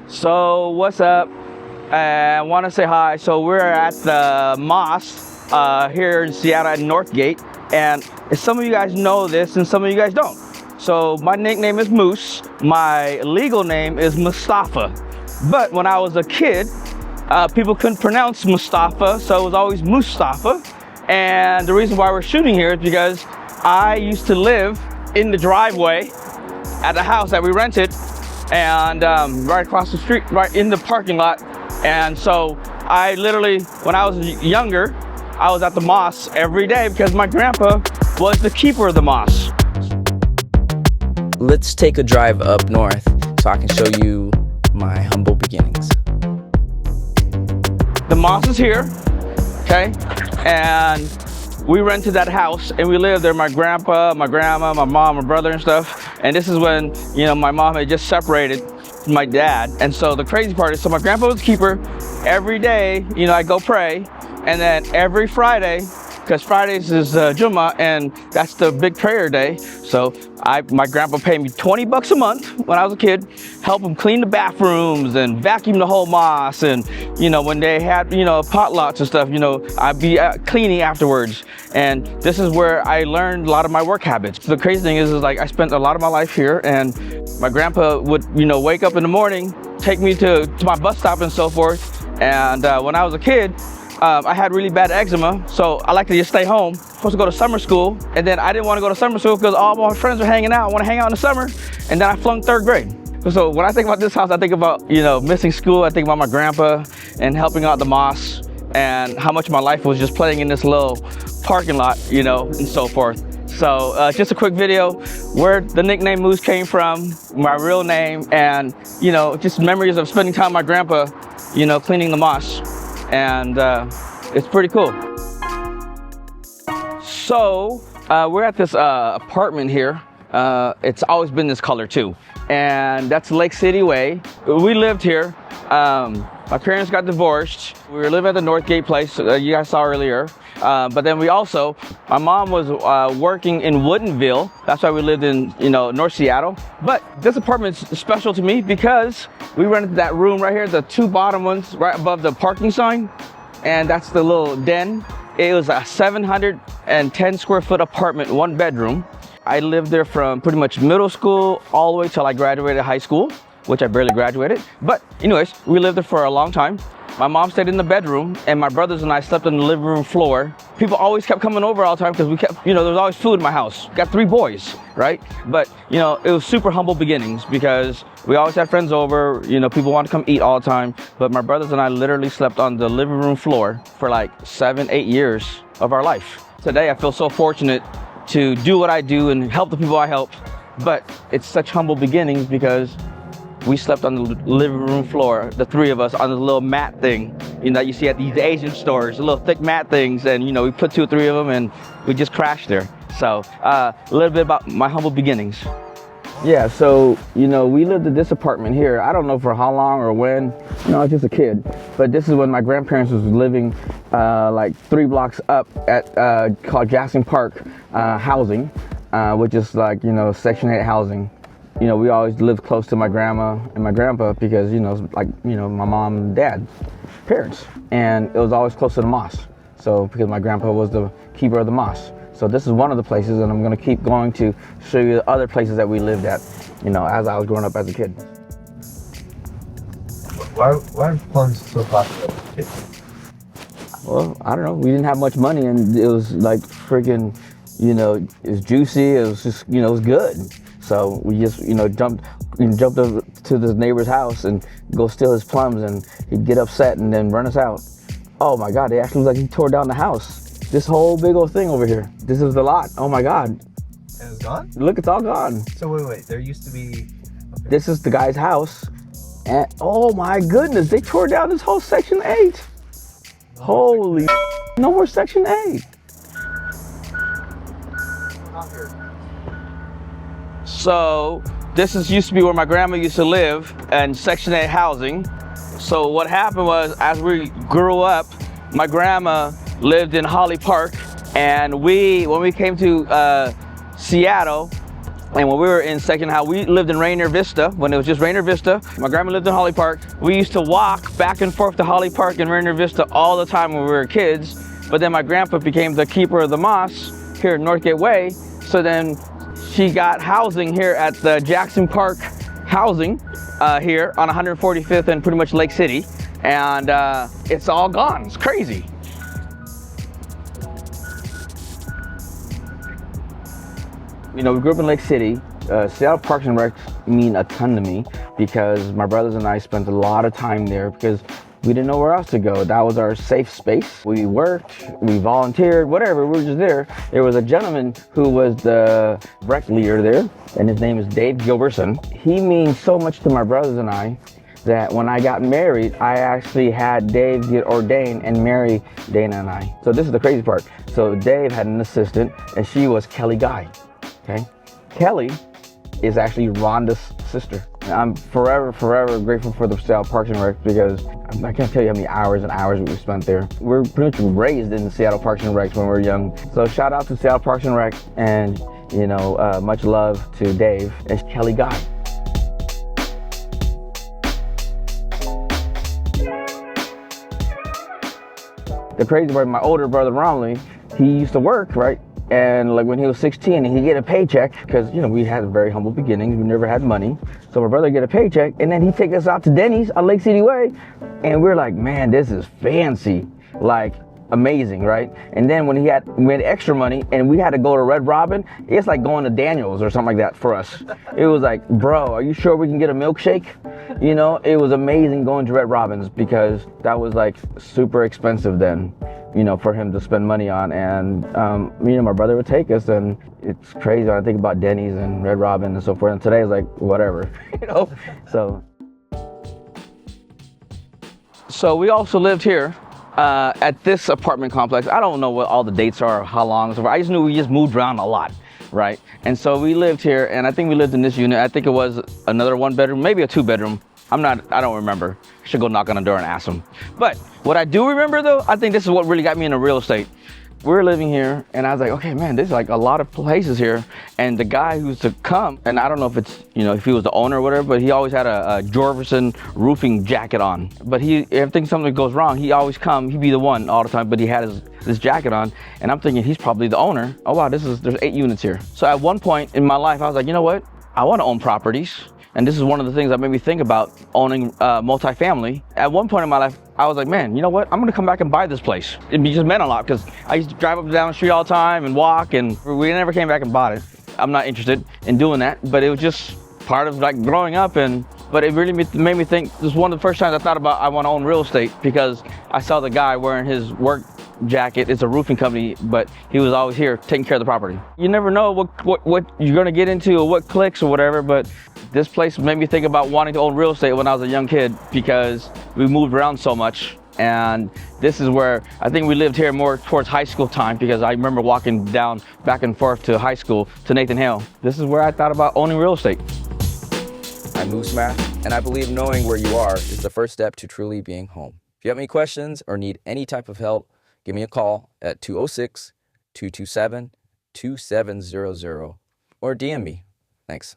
So what's up? I want to say hi. So we're at the Moss here in Seattle at Northgate, and some of you guys know this and some of you guys don't. So my nickname is Moose. My legal name is Mustafa. But when I was a kid, people couldn't pronounce Mustafa, so it was always Mustafa. And the reason why we're shooting here is because I used to live in the driveway at the house that we rented, and right across the street, right in the parking lot. And so I literally, when I was younger, I was at the Moss every day because my grandpa was the keeper of the Moss. Let's take a drive up north so I can show you my humble beginnings. The Moss is here, okay? And we rented that house and we lived there, my grandpa, my grandma, my mom, my brother and stuff. And this is when, you know, my mom had just separated from my dad. And so the crazy part is, so my grandpa was a keeper. Every day, you know, I go pray. And then every Friday, because Fridays is Jummah, and that's the big prayer day. So my grandpa paid me 20 bucks a month when I was a kid, help him clean the bathrooms and vacuum the whole mosque. And, you know, when they had, you know, potlucks and stuff, you know, I'd be cleaning afterwards. And this is where I learned a lot of my work habits. The crazy thing is like, I spent a lot of my life here, and my grandpa would, you know, wake up in the morning, take me to my bus stop and so forth. And when I was a kid, I had really bad eczema, so I like to just stay home. Supposed to go to summer school, and then I didn't want to go to summer school because all my friends were hanging out. I want to hang out in the summer, and then I flunked 3rd grade. So when I think about this house, I think about, you know, missing school. I think about my grandpa and helping out the mosque, and how much my life was just playing in this little parking lot, you know, and so forth. So just a quick video where the nickname Moose came from, my real name, and, you know, just memories of spending time with my grandpa, you know, cleaning the mosque. And it's pretty cool. So we're at this apartment here. It's always been this color too, and that's Lake City Way. We lived here. My parents got divorced. We were living at the Northgate place you guys saw earlier. But then my mom was working in Woodinville. That's why we lived in, you know, North Seattle. But this apartment's special to me because we rented that room right here, the 2 bottom ones right above the parking sign. And that's the little den. It was a 710 square foot apartment, 1 bedroom. I lived there from pretty much middle school all the way till I graduated high school, which I barely graduated. But anyways, we lived there for a long time. My mom stayed in the bedroom, and my brothers and I slept on the living room floor. People always kept coming over all the time because we kept, you know, there was always food in my house. Got 3 boys, right? But, you know, it was super humble beginnings because we always had friends over, you know, people wanted to come eat all the time. But my brothers and I literally slept on the living room floor for like 7, 8 years of our life. Today, I feel so fortunate to do what I do and help the people I help. But it's such humble beginnings because we slept on the living room floor, the 3 of us, on the little mat thing, you know, that you see at these Asian stores, the little thick mat things. And, you know, we put 2 or 3 of them and we just crashed there. So a little bit about my humble beginnings. Yeah, so, you know, we lived in this apartment here. I don't know for how long or when, you know, I was just a kid. But this is when my grandparents was living like 3 blocks up at called Jackson Park housing, which is like, you know, Section 8 housing. You know, we always lived close to my grandma and my grandpa because, you know, like, you know, my mom and dad, parents. And it was always close to the mosque. So, because my grandpa was the keeper of the mosque. So this is one of the places, and I'm going to keep going to show you the other places that we lived at, you know, as I was growing up as a kid. Why are plums so popular? Well, I don't know. We didn't have much money, and it was like freaking, you know, it was juicy. It was just, you know, it was good. So we just, you know, jumped over to this neighbor's house and go steal his plums, and he'd get upset and then run us out. Oh my God, it actually was like he tore down the house. This whole big old thing over here. This is the lot. Oh my God. And it's gone? Look, it's all gone. So wait, there used to be... Okay. This is the guy's house. And oh my goodness, they tore down this whole Section 8. Holy, no more Section 8. So this used to be where my grandma used to live, and Section 8 housing. So what happened was, as we grew up, my grandma lived in Holly Park, and when we came to Seattle, And when we were in second house, we lived in Rainier Vista, when it was just Rainier Vista. My grandma lived in Holly Park. We used to walk back and forth to Holly Park and Rainier Vista all the time when we were kids. But then my grandpa became the keeper of the mosque here at Northgate Way. So then she got housing here at the Jackson Park housing here on 145th and pretty much Lake City. And it's all gone. It's crazy. You know, we grew up in Lake City. Seattle Parks and Rec mean a ton to me because my brothers and I spent a lot of time there because we didn't know where else to go. That was our safe space. We worked, we volunteered, whatever, we were just there. There was a gentleman who was the rec leader there, and his name is Dave Gilbertson. He means so much to my brothers and I that when I got married, I actually had Dave get ordained and marry Dana and I. So this is the crazy part. So Dave had an assistant, and she was Kelly Guy. Okay, Kelly is actually Rhonda's sister. I'm forever grateful for the Seattle Parks and Rec because I can't tell you how many hours and hours we spent there. We're pretty much raised in the Seattle Parks and Rec when we were young. So shout out to Seattle Parks and Rec, and you know, much love to Dave and Kelly Guy. The crazy part, my older brother Romley, he used to work, right? And like when he was 16, he'd get a paycheck because, you know, we had very humble beginnings. We never had money. So my brother would get a paycheck and then he'd take us out to Denny's on Lake City Way. And we're like, man, this is fancy. Like, amazing, right? And then when we had extra money and we had to go to Red Robin, it's like going to Daniel's or something like that for us. It was like, bro, are you sure we can get a milkshake? You know, it was amazing going to Red Robin's because that was like super expensive then, you know, for him to spend money on. And, you know, my brother would take us, and it's crazy when I think about Denny's and Red Robin and so forth. And today is like, whatever, you know? So we also lived here at this apartment complex. I don't know what all the dates are, or how long, so I just knew we just moved around a lot, right? And so we lived here, and I think we lived in this unit. I think it was another 1-bedroom, maybe a 2-bedroom. I don't remember. I should go knock on the door and ask them. But what I do remember though, I think this is what really got me into real estate. We were living here and I was like, okay, man, there's like a lot of places here. And the guy who's to come, and I don't know if it's, you know, if he was the owner or whatever, but he always had a Jorverson roofing jacket on. But if something goes wrong, he always come, he'd be the one all the time, but he had this jacket on. And I'm thinking he's probably the owner. Oh wow, there's 8 units here. So at one point in my life, I was like, you know what? I want to own properties. And this is one of the things that made me think about owning multifamily. At one point in my life, I was like, man, you know what? I'm gonna come back and buy this place. It just meant a lot because I used to drive up and down the street all the time and walk, and we never came back and bought it. I'm not interested in doing that, but it was just part of like growing up. But it really made me think, this is one of the first times I thought about I want to own real estate because I saw the guy wearing his work jacket. It's a roofing company, but he was always here taking care of the property. You never know what you're gonna get into or what clicks or whatever, but this place made me think about wanting to own real estate when I was a young kid because we moved around so much. And this is where I think we lived here more towards high school time because I remember walking down back and forth to high school to Nathan Hale. This is where I thought about owning real estate. I'm Moose Math, and I believe knowing where you are is the first step to truly being home. If you have any questions or need any type of help, give me a call at 206-227-2700 or DM me. Thanks.